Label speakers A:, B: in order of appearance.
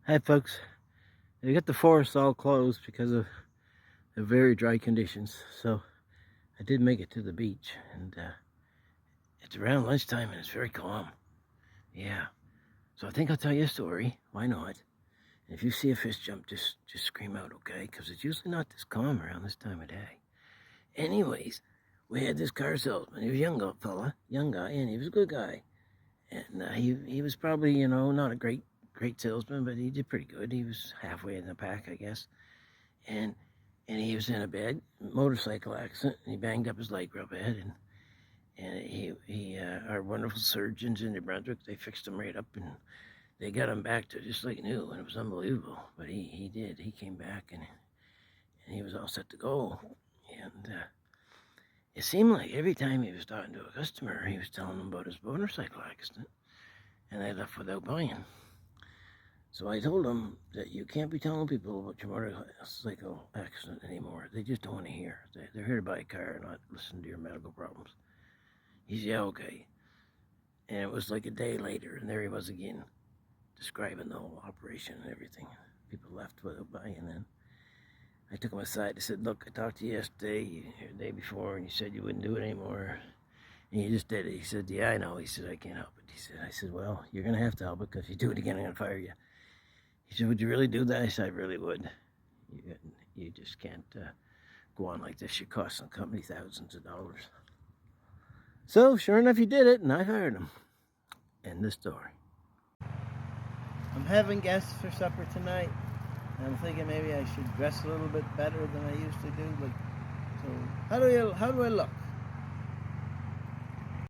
A: Hi folks, they got the forest all closed because of the very dry conditions, so I did make it to the beach, and it's around lunchtime and it's very calm. Yeah, so I think I'll tell you a story. Why not? And if you see a fish jump, just scream out, okay? Because it's usually not this calm around this time of day. Anyways, we had this car salesman. He was a young guy, and he was a good guy. And he was probably, not a great salesman, but he did pretty good. He was halfway in the pack, I guess. And he was in a bad motorcycle accident, and he banged up his leg real bad. And our wonderful surgeons in New Brunswick, they fixed him right up, and they got him back to just like new, and it was unbelievable. But he came back, and he was all set to go. And it seemed like every time he was talking to a customer, he was telling them about his motorcycle accident, and they left without buying. So I told him that you can't be telling people about your motorcycle accident anymore. They just don't want to hear. They're here to buy a car, not listen to your medical problems. He said, yeah, okay. And it was like a day later, and there he was again, describing the whole operation and everything. People left without buying. And then I took him aside. I said, look, I talked to you yesterday, or the day before, and you said you wouldn't do it anymore. And you just did it. He said, yeah, I know. He said, I can't help it. I said, well, you're going to have to help it, because if you do it again, I'm going to fire you. He said, would you really do that? I said, I really would. You just can't go on like this. You're costing the company thousands of dollars. So, sure enough, he did it, and I fired him. End the story. I'm having guests for supper tonight, and I'm thinking maybe I should dress a little bit better than I used to do. So, how do I look?